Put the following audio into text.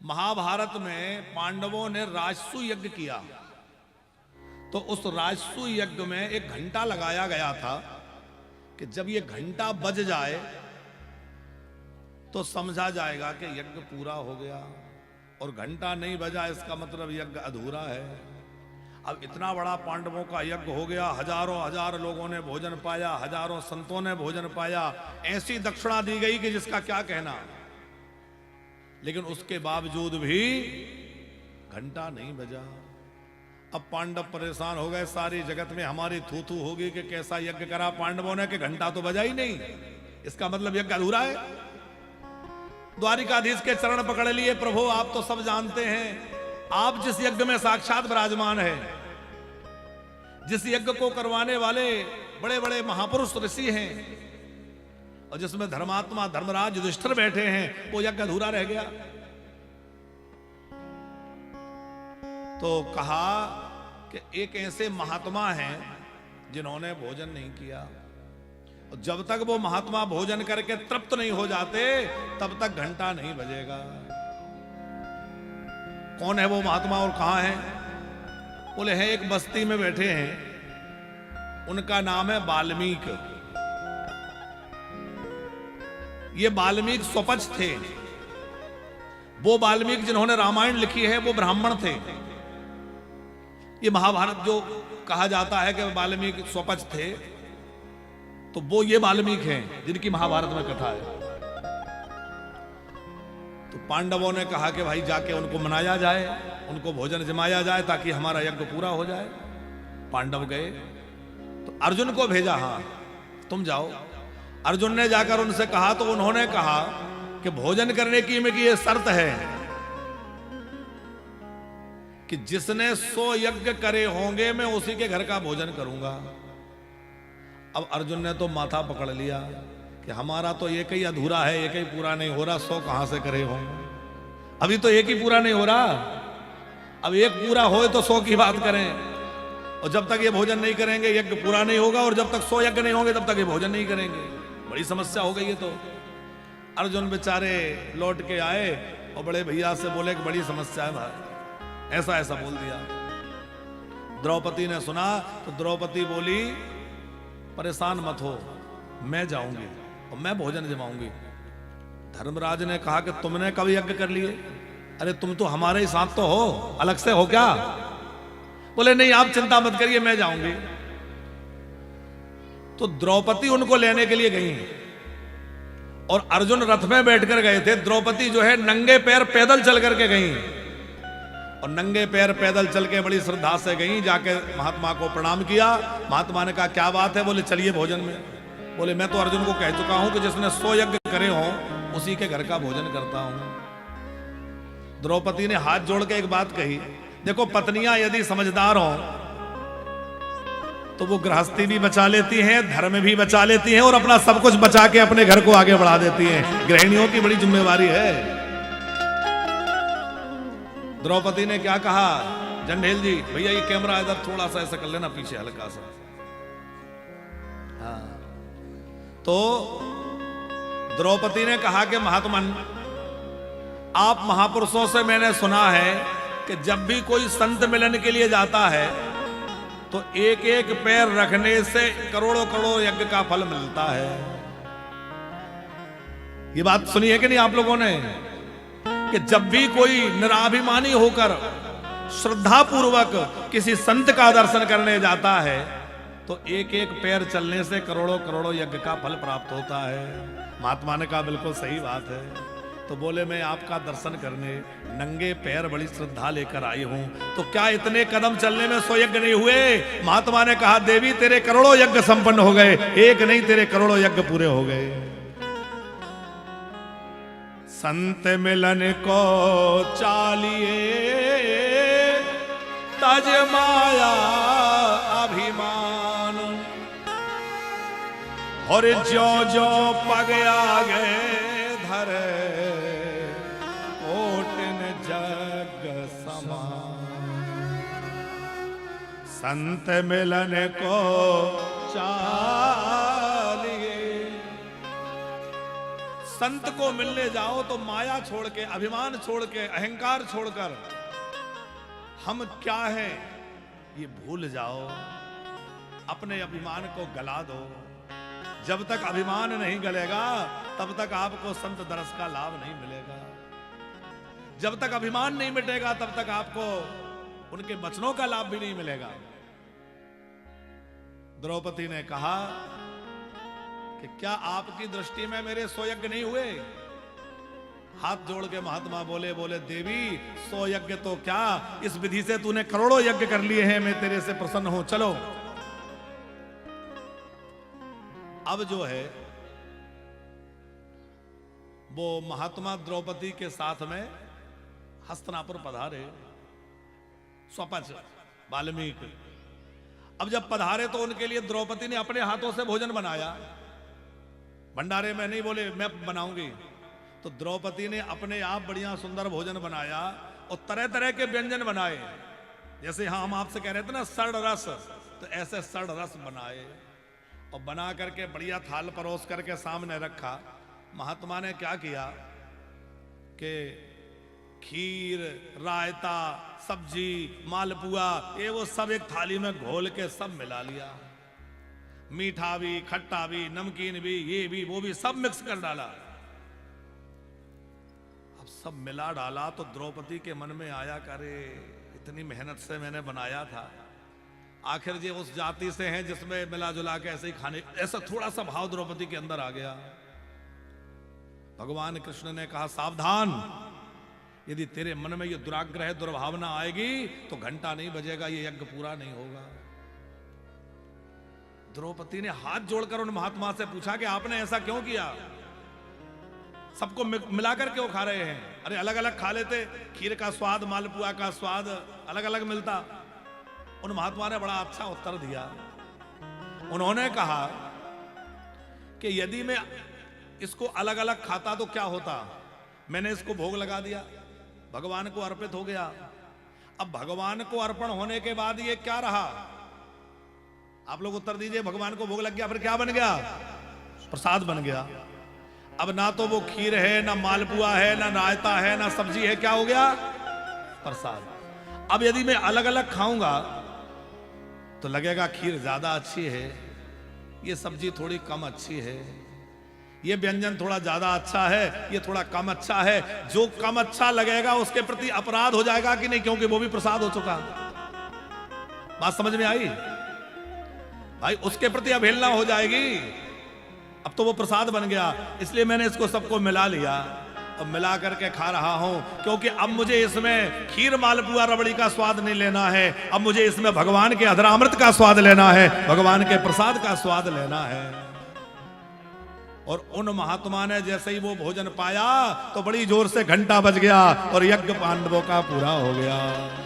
महाभारत में पांडवों ने राजसू यज्ञ किया, तो उस राजसू यज्ञ में एक घंटा लगाया गया था कि जब ये घंटा बज जाए तो समझा जाएगा कि यज्ञ पूरा हो गया, और घंटा नहीं बजा इसका मतलब यज्ञ अधूरा है। अब इतना बड़ा पांडवों का यज्ञ हो गया, हजारों हजार लोगों ने भोजन पाया, हजारों संतों ने भोजन पाया, ऐसी दक्षिणा दी गई कि जिसका क्या कहना। लेकिन उसके बावजूद भी घंटा नहीं बजा। अब पांडव परेशान हो गए, सारी जगत में हमारी थू थू होगी कि कैसा यज्ञ करा पांडवों ने कि घंटा तो बजा ही नहीं, इसका मतलब यज्ञ अधूरा है। द्वारिकाधीश के चरण पकड़ लिए, प्रभु आप तो सब जानते हैं, आप जिस यज्ञ में साक्षात विराजमान है, जिस यज्ञ को करवाने वाले बड़े बड़े महापुरुष ऋषि हैं, और जिसमें धर्मात्मा धर्मराज युधिष्ठिर बैठे हैं, वो यज्ञ अधूरा रह गया। तो कहा कि एक ऐसे महात्मा हैं जिन्होंने भोजन नहीं किया, और जब तक वो महात्मा भोजन करके तृप्त नहीं हो जाते तब तक घंटा नहीं बजेगा। कौन है वो महात्मा और कहां है? बोले हैं एक बस्ती में बैठे हैं, उनका नाम है वाल्मीकि। ये वाल्मीकि स्वपच थे। वो वाल्मीकि जिन्होंने रामायण लिखी है वो ब्राह्मण थे। ये महाभारत जो कहा जाता है कि वाल्मीकि स्वपच थे, तो वो ये वाल्मीकि हैं जिनकी महाभारत में कथा है। तो पांडवों ने कहा कि भाई जाके उनको मनाया जाए, उनको भोजन जमाया जाए ताकि हमारा यज्ञ पूरा हो जाए। पांडव गए तो अर्जुन को भेजा, हाँ तुम जाओ। अर्जुन ने जाकर उनसे कहा तो उन्होंने कहा कि भोजन करने की में की ये शर्त है कि जिसने 100 यज्ञ करे होंगे मैं उसी के घर का भोजन करूंगा। अब अर्जुन ने तो माथा पकड़ लिया कि हमारा तो एक ही अधूरा है, एक ही पूरा नहीं हो रहा, 100 कहां से करे होंगे? अभी तो एक ही पूरा नहीं हो रहा, अब एक पूरा हो तो 100 की बात करें। और जब तक ये भोजन नहीं करेंगे यज्ञ पूरा नहीं होगा, और जब तक 100 यज्ञ नहीं होंगे तब तक ये भोजन नहीं करेंगे। बड़ी समस्या हो गई है। तो अर्जुन बेचारे लौट के आए और बड़े भैया से बोले कि बड़ी समस्या है भाई, ऐसा ऐसा बोल दिया। द्रौपदी ने सुना तो द्रौपदी बोली परेशान मत हो, मैं जाऊंगी और मैं भोजन जमाऊंगी। धर्मराज ने कहा कि तुमने कभी यज्ञ कर लिए? अरे तुम तो हमारे ही साथ तो हो, अलग से हो क्या? बोले नहीं आप चिंता मत करिए, मैं जाऊंगी। तो द्रौपदी उनको लेने के लिए गई, और अर्जुन रथ में बैठकर गए थे। द्रौपदी जो है नंगे पैर पैदल चल करके गई, और नंगे पैर पैदल चल के बड़ी श्रद्धा से गई, जाके महात्मा को प्रणाम किया। महात्मा ने कहा क्या बात है? बोले चलिए भोजन में। बोले मैं तो अर्जुन को कह चुका हूं कि जिसने 100 यज्ञ करे हों उसी के घर का भोजन करता हूं। द्रौपदी ने हाथ जोड़ के एक बात कही, देखो पत्नियां यदि समझदार हों तो वो गृहस्थी भी बचा लेती हैं, धर्म भी बचा लेती हैं, और अपना सब कुछ बचा के अपने घर को आगे बढ़ा देती हैं। गृहिणियों की बड़ी जिम्मेवारी है। द्रौपदी ने क्या कहा, जंडेल जी भैया ये कैमरा इधर थोड़ा सा ऐसा कर लेना पीछे हल्का सा। हाँ। तो द्रौपदी ने कहा कि महात्मन आप महापुरुषों से मैंने सुना है कि जब भी कोई संत मिलन के लिए जाता है तो एक एक पैर रखने से करोड़ों करोड़ यज्ञ का फल मिलता है। ये बात सुनी है कि नहीं आप लोगों ने? कि जब भी कोई निराभिमानी होकर श्रद्धा पूर्वक किसी संत का दर्शन करने जाता है तो एक एक पैर चलने से करोड़ों करोड़ों यज्ञ का फल प्राप्त होता है। महात्मा ने कहा बिल्कुल सही बात है। तो बोले मैं आपका दर्शन करने नंगे पैर बड़ी श्रद्धा लेकर आई हूं, तो क्या इतने कदम चलने में 100 यज्ञ नहीं हुए? महात्मा ने कहा देवी तेरे करोड़ों यज्ञ संपन्न हो गए, एक नहीं तेरे करोड़ों यज्ञ पूरे हो गए। संत मिलन को चालिए तज माया अभिमान, और जो जो पग आगे धरे ओटन जग समान। संत मिलन को चालिए संत को मिलने जाओ तो माया छोड़ के, अभिमान छोड़ के, अहंकार छोड़कर हम क्या है ये भूल जाओ, अपने अभिमान को गला दो। जब तक अभिमान नहीं गलेगा तब तक आपको संत दरस का लाभ नहीं मिलेगा। जब तक अभिमान नहीं मिटेगा तब तक आपको उनके वचनों का लाभ भी नहीं मिलेगा। द्रौपदी ने कहा कि क्या आपकी दृष्टि में मेरे 100 यज्ञ नहीं हुए? हाथ जोड़ के महात्मा बोले देवी 100 यज्ञ तो क्या, इस विधि से तूने करोड़ों यज्ञ कर लिए हैं, मैं तेरे से प्रसन्न हूं, चलो। अब जो है वो महात्मा द्रौपदी के साथ में हस्तिनापुर पधारे, स्वपच वाल्मीकि। अब जब पधारे तो उनके लिए द्रौपदी ने अपने हाथों से भोजन बनाया। भंडारे में नहीं बोले मैं बनाऊंगी, तो द्रौपदी ने अपने आप बढ़िया सुंदर भोजन बनाया और तरह तरह के व्यंजन बनाए। जैसे हाँ हम आपसे कह रहे थे ना सड़ रस, तो ऐसे सड़ रस बनाए और बना करके बढ़िया थाल परोस करके सामने रखा। महात्मा ने क्या किया कि खीर, रायता, सब्जी, मालपुआ, ये वो सब एक थाली में घोल के सब मिला लिया। मीठा भी, खट्टा भी, नमकीन भी, ये भी वो भी, सब मिक्स कर डाला। अब सब मिला डाला तो द्रौपदी के मन में आया करे इतनी मेहनत से मैंने बनाया था, आखिर ये उस जाति से हैं जिसमें मिला जुला के ऐसे ही खाने, ऐसा थोड़ा सा भाव द्रौपदी के अंदर आ गया। भगवान कृष्ण ने कहा सावधान, यदि तेरे मन में ये दुराग्रह दुर्भावना आएगी तो घंटा नहीं बजेगा, ये यज्ञ पूरा नहीं होगा। द्रौपदी ने हाथ जोड़कर उन महात्मा से पूछा कि आपने ऐसा क्यों किया? सबको मिलाकर क्यों खा रहे हैं? अरे अलग अलग खा लेते, खीर का स्वाद, मालपुआ का स्वाद अलग अलग मिलता। उन महात्मा ने बड़ा अच्छा उत्तर दिया। उन्होंने कहा कि यदि मैं इसको अलग अलग खाता तो क्या होता? मैंने इसको भोग लगा दिया, भगवान को अर्पित हो गया। अब भगवान को अर्पण होने के बाद ये क्या रहा? आप लोग उत्तर दीजिए। भगवान को भोग लग गया, फिर क्या बन गया? प्रसाद बन गया। अब ना तो वो खीर है, ना मालपुआ है, ना रायता है, ना सब्जी है, क्या हो गया? प्रसाद। अब यदि मैं अलग अलग खाऊंगा तो लगेगा खीर ज्यादा अच्छी है, ये सब्जी थोड़ी कम अच्छी है, ये व्यंजन थोड़ा ज्यादा अच्छा है, ये थोड़ा कम अच्छा है। जो कम अच्छा लगेगा उसके प्रति अपराध हो जाएगा कि नहीं, क्योंकि वो भी प्रसाद हो चुका। बात समझ में आई भाई? उसके प्रति अवहेलना हो जाएगी। अब तो वो प्रसाद बन गया, इसलिए मैंने इसको सबको मिला लिया और मिला करके खा रहा हूं, क्योंकि अब मुझे इसमें खीर, मालपुआ, रबड़ी का स्वाद नहीं लेना है। अब मुझे इसमें भगवान के अधरामृत का स्वाद लेना है, भगवान के प्रसाद का स्वाद लेना है। और उन महात्मा ने जैसे ही वो भोजन पाया तो बड़ी जोर से घंटा बज गया और यज्ञ पांडवों का पूरा हो गया।